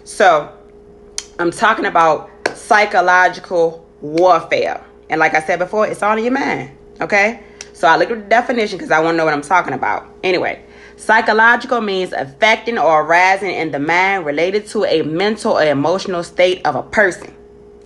So I'm talking about psychological warfare. And like I said before, it's all in your mind. Okay? So I looked at the definition because I want to know what I'm talking about. Anyway, psychological means affecting or arising in the mind related to a mental or emotional state of a person.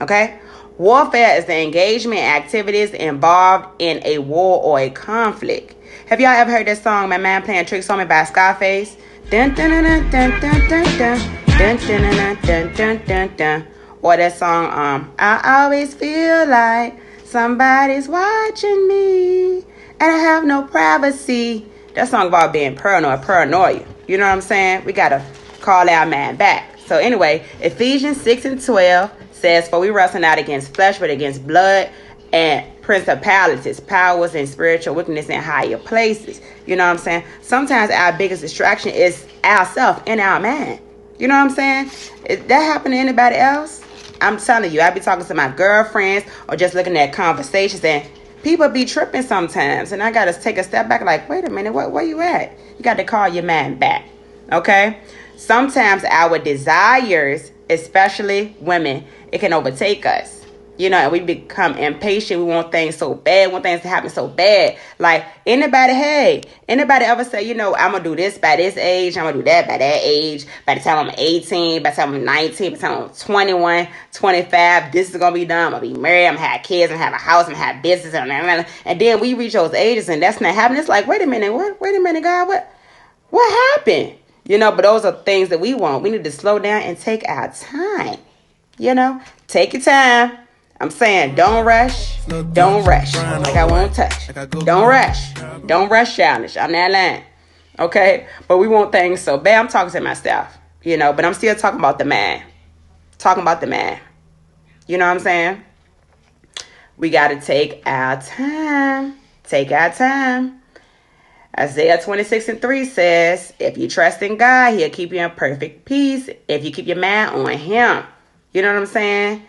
Okay? Warfare is the engagement activities involved in a war or a conflict. Have y'all ever heard that song, My Man Playing Tricks on Me by Scarface? Dun dun dun dun dun dun dun dun dun dun dun dun dun. Or that song, I always feel like somebody's watching me and I have no privacy. That song about being paranoia. You know what I'm saying? We gotta call our man back. So anyway, Ephesians 6:12 says, for we wrestle not against flesh, but against blood and principalities, powers, and spiritual wickedness in higher places. You know what I'm saying? Sometimes our biggest distraction is ourselves and our mind. You know what I'm saying? Is that happen to anybody else? I'm telling you, I be talking to my girlfriends or just looking at conversations, and people be tripping sometimes. And I got to take a step back like, wait a minute, where you at? You got to call your man back. Okay? Sometimes our desires, especially women, it can overtake us. You know, and we become impatient. We want things so bad. We want things to happen so bad. Like, anybody ever say, you know, I'm going to do this by this age. I'm going to do that by that age. By the time I'm 18, by the time I'm 19, by the time I'm 21, 25, this is going to be done. I'm going to be married. I'm going to have kids. I'm going to have a house. I'm going to have business. And then we reach those ages and that's not happening. It's like, wait a minute, God, what happened? You know, but those are things that we want. We need to slow down and take our time. You know, take your time. I'm saying don't rush. Don't rush. Like I won't touch. Don't rush. Don't rush challenge. I'm that line. Okay? But we want things so bad. I'm talking to myself. You know, but I'm still talking about the man. Talking about the man. You know what I'm saying? We got to take our time. Take our time. Isaiah 26:3 says, if you trust in God, he'll keep you in perfect peace. If you keep your mind on him. You know what I'm saying?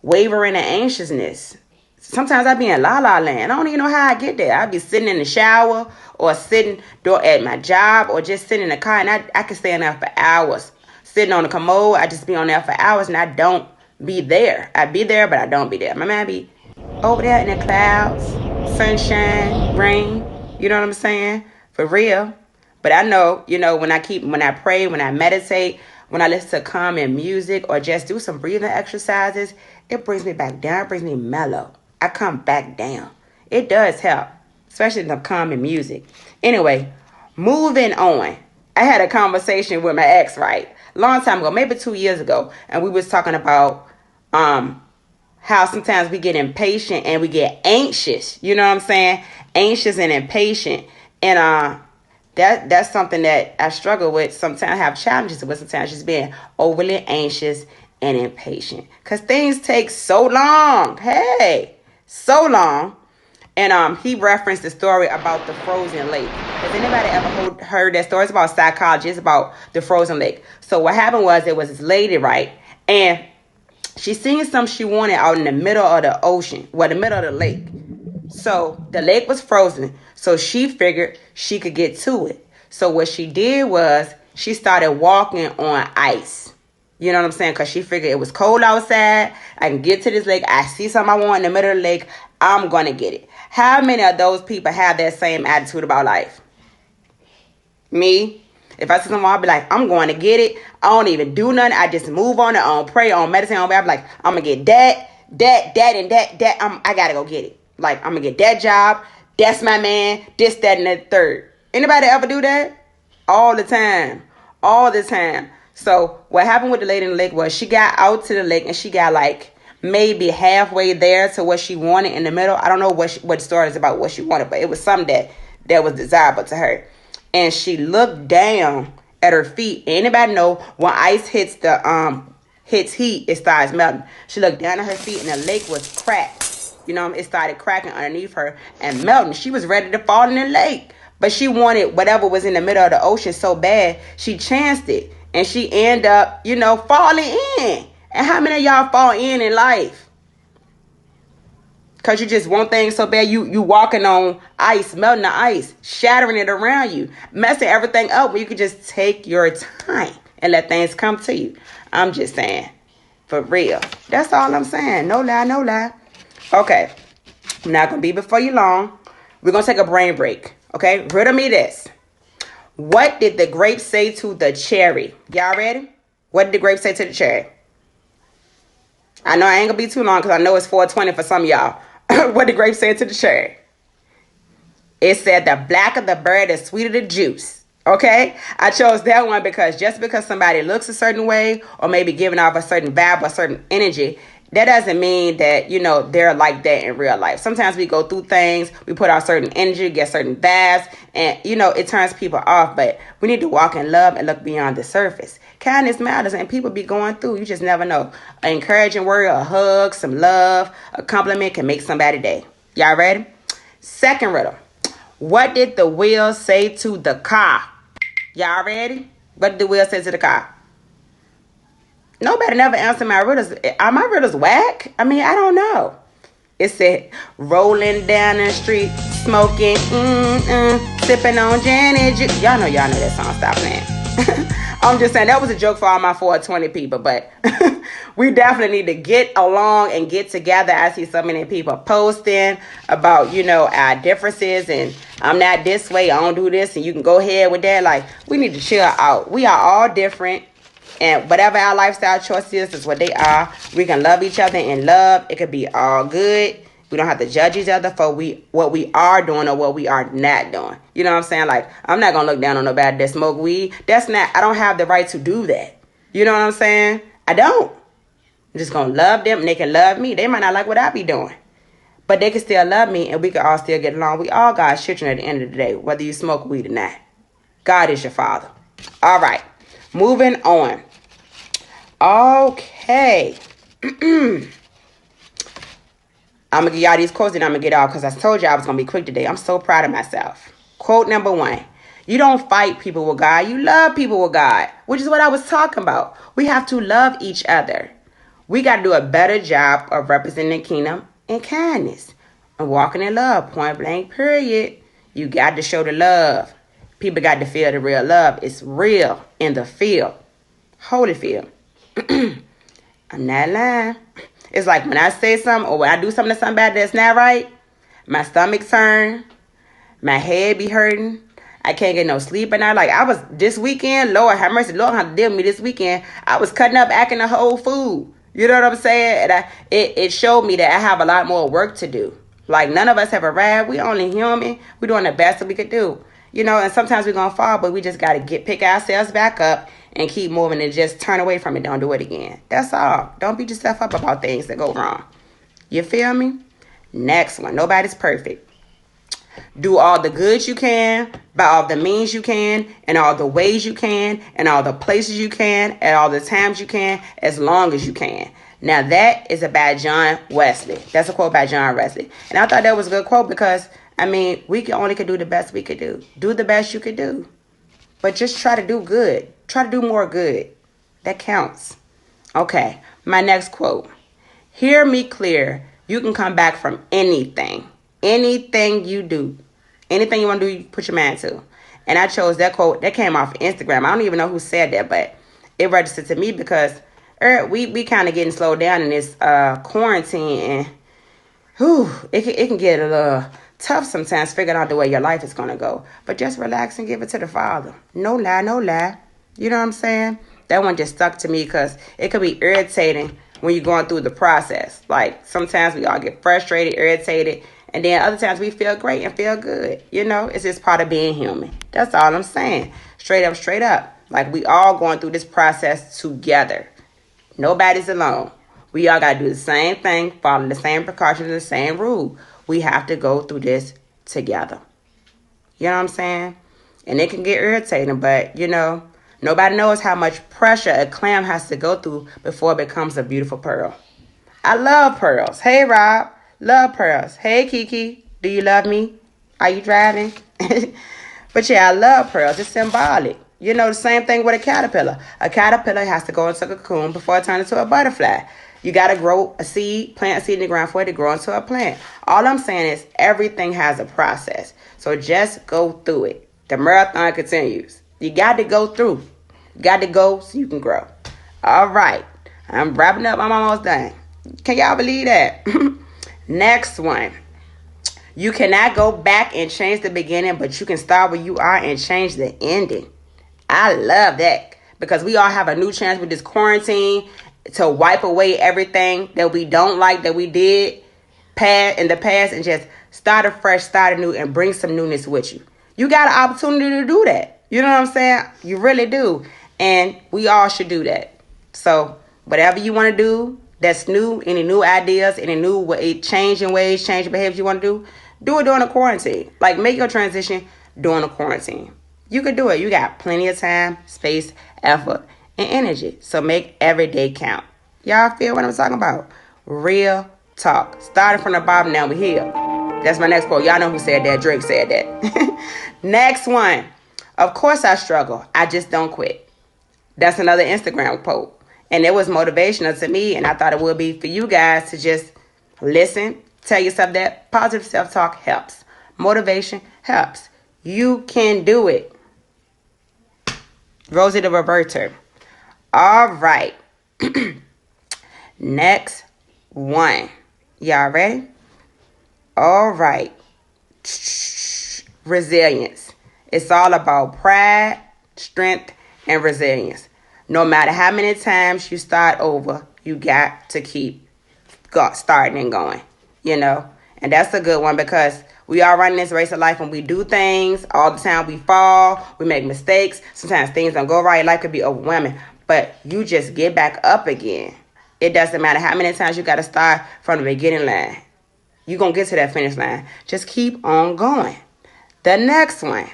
Wavering and anxiousness. Sometimes I be in la-la land. I don't even know how I get there. I be sitting in the shower or sitting at my job or just sitting in the car, and I can stay in there for hours. Sitting on the commode, I just be on there for hours and I don't be there. I be there, but I don't be there. My man be over there in the clouds, sunshine, rain. You know what I'm saying? For real. But I know, you know, when I pray, when I meditate, when I listen to calming music or just do some breathing exercises, it brings me back down. It brings me mellow. I come back down. It does help, especially the calming music. Anyway, moving on. I had a conversation with my ex, right? Long time ago, maybe 2 years ago. And we was talking about how sometimes we get impatient and we get anxious. You know what I'm saying? Anxious and impatient. And that's something that I struggle with. Sometimes I have challenges with. Sometimes just being overly anxious and impatient. Because things take so long. Hey, so long. And he referenced the story about the frozen lake. Has anybody ever heard that story? It's about psychology. It's about the frozen lake. So what happened was there was this lady, right? And she seen something she wanted out in the middle of the ocean. Well, the middle of the lake. So the lake was frozen. So she figured she could get to it. So what she did was she started walking on ice. You know what I'm saying? Because she figured it was cold outside. I can get to this lake. I see something I want in the middle of the lake. I'm going to get it. How many of those people have that same attitude about life? Me. If I see someone, I'll be like, I'm going to get it. I don't even do nothing. I just move on it. I don't pray. I don't meditate. I'll be like, I'm going to get that, and that. I got to go get it. Like, I'm going to get that job. That's my man. This, that, and the third. Anybody ever do that? All the time. All the time. So what happened with the lady in the lake was she got out to the lake and she got like maybe halfway there to what she wanted in the middle. I don't know what the story is about what she wanted, but it was something that was desirable to her. And she looked down at her feet. Anybody know when ice hits heat, it starts melting. She looked down at her feet and the lake was cracked. You know, it started cracking underneath her and melting. She was ready to fall in the lake. But she wanted whatever was in the middle of the ocean so bad, she chanced it. And she ended up, falling in. And how many of y'all fall in life? Because you just want things so bad. You walking on ice, melting the ice, shattering it around you, messing everything up when you could just take your time. and let things come to you. I'm just saying. For real. That's all I'm saying. No lie, no lie. Okay. I'm not going to be before you long. We're going to take a brain break. Okay? Riddle me this. What did the grape say to the cherry? Y'all ready? What did the grape say to the cherry? I know I ain't going to be too long because I know it's 4:20 for some of y'all. What did the grape say to the cherry? It said the blacker the bird, the sweeter the juice. Okay? I chose that one because just because somebody looks a certain way or maybe giving off a certain vibe or a certain energy, that doesn't mean that, they're like that in real life. Sometimes we go through things, we put out certain energy, get certain vibes, and, it turns people off. But we need to walk in love and look beyond the surface. Kindness matters, and people be going through. You just never know. An encouraging word, a hug, some love, a compliment can make somebody's day. Y'all ready? Second riddle. What did the wheel say to the car? Y'all ready? What did the wheel say to the car? Nobody never answered my riddles. Are my riddles whack? I mean, I don't know. It said, rolling down the street, smoking, sipping on Janet. Y'all know that song. Stop playing. I'm just saying, that was a joke for all my 420 people, but we definitely need to get along and get together. I see so many people posting about, our differences, and I'm not this way, I don't do this, and you can go ahead with that. Like, we need to chill out. We are all different, and whatever our lifestyle choices is what they are. We can love each other in love. It could be all good. We don't have to judge each other for what we are doing or what we are not doing. You know what I'm saying? Like, I'm not going to look down on nobody that smoke weed. I don't have the right to do that. You know what I'm saying? I don't. I'm just going to love them and they can love me. They might not like what I be doing, but they can still love me and we can all still get along. We all God's children at the end of the day, whether you smoke weed or not. God is your father. All right. Moving on. Okay. I'm going to give y'all these quotes and I'm going to get off because I told you I was going to be quick today. I'm so proud of myself. Quote number 1. You don't fight people with God. You love people with God, which is what I was talking about. We have to love each other. We got to do a better job of representing the kingdom in kindness and walking in love, point blank, period. You got to show the love. People got to feel the real love. It's real in the field. Holyfield. I'm not lying. It's like when I say something or when I do something to somebody that's not right, my stomach turn, my head be hurting. I can't get no sleep at night. Like I was this weekend, Lord have mercy, Lord have to deal with me this weekend. I was cutting up, acting the whole food. You know what I'm saying? And it showed me that I have a lot more work to do. Like none of us have arrived. We only human. We're doing the best that we could do. And sometimes we're going to fall, but we just got to pick ourselves back up and keep moving and just turn away from it. Don't do it again. That's all. Don't beat yourself up about things that go wrong. You feel me? Next one. Nobody's perfect. Do all the good you can, by all the means you can, and all the ways you can, and all the places you can, at all the times you can, as long as you can. Now that is by John Wesley. That's a quote by John Wesley. And I thought that was a good quote because, we could do the best we could do. Do the best you could do. But just try to do good. Try to do more good. That counts. Okay, my next quote. Hear me clear. You can come back from anything. Anything you do. Anything you want to do, you put your mind to. And I chose that quote. That came off Instagram. I don't even know who said that, but it registered to me because we kind of getting slowed down in this quarantine. And it can get a little tough sometimes figuring out the way your life is going to go. But just relax and give it to the Father. No lie, no lie. You know what I'm saying? That one just stuck to me because it could be irritating when you're going through the process. Like sometimes we all get frustrated, irritated, and then other times we feel great and feel good. It's just part of being human. That's all I'm saying. Straight up. Like we all going through this process together. Nobody's alone. We all got to do the same thing, follow the same precautions, the same rule. We have to go through this together. You know what I'm saying? And it can get irritating, but, nobody knows how much pressure a clam has to go through before it becomes a beautiful pearl. I love pearls. Hey, Rob. Love pearls. Hey, Kiki. Do you love me? Are you driving? But yeah, I love pearls. It's symbolic. The same thing with a caterpillar. A caterpillar has to go into a cocoon before it turns into a butterfly. You got to grow a seed, plant a seed in the ground for it to grow into a plant. All I'm saying is everything has a process. So just go through it. The marathon continues. You got to go through. Got to go so you can grow. All right. I'm wrapping up. I'm almost done. Can y'all believe that? Next one. You cannot go back and change the beginning, but you can start where you are and change the ending. I love that because we all have a new chance with this quarantine to wipe away everything that we don't like that we did in the past and just start afresh, start anew, and bring some newness with you. You got an opportunity to do that. You know what I'm saying? You really do. And we all should do that. So whatever you want to do that's new, any new ideas, any new changing ways, changing behaviors you want to do it during the quarantine. Like, make your transition during the quarantine. You can do it. You got plenty of time, space, effort, and energy. So make every day count. Y'all feel what I'm talking about? Real talk. Starting from the bottom, now we're here. That's my next quote. Y'all know who said that. Drake said that. Next one. Of course I struggle. I just don't quit. That's another Instagram quote. And it was motivational to me, and I thought it would be for you guys to just listen. Tell yourself that positive self-talk helps. Motivation helps. You can do it. Rosie the Roberta. All right. Next one. Y'all ready? All right. Resilience. It's all about pride, strength, and resilience. No matter how many times you start over, you got to keep starting and going. You know, and that's a good one because we are running this race of life and we do things all the time. We fall, we make mistakes. Sometimes things don't go right. Life could be overwhelming, but you just get back up again. It doesn't matter how many times you got to start from the beginning line. You're going to get to that finish line. Just keep on going. The next one.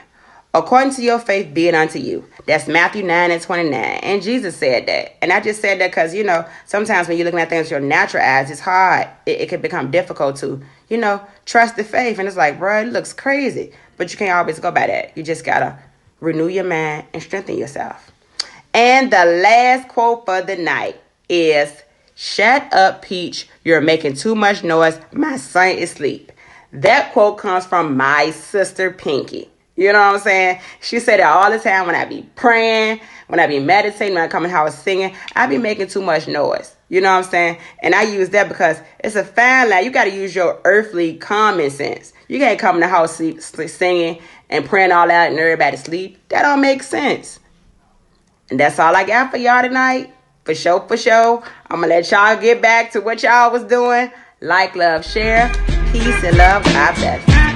According to your faith, be it unto you. That's Matthew 9:29. And Jesus said that. And I just said that because, you know, sometimes when you're looking at things with your natural eyes, it's hard. It can become difficult to, you know, trust the faith. And it's like, bro, it looks crazy. But you can't always go by that. You just got to renew your mind and strengthen yourself. And the last quote for the night is, shut up, Peach. You're making too much noise. My son is asleep. That quote comes from my sister, Pinky. You know what I'm saying? She said it all the time when I be praying, when I be meditating, when I come in the house singing. I be making too much noise. You know what I'm saying? And I use that because it's a fine line. You got to use your earthly common sense. You can't come in the house singing and praying all out and everybody sleep. That don't make sense. And that's all I got for y'all tonight. For sure, for sure. I'm going to let y'all get back to what y'all was doing. Like, love, share. Peace and love. God bless.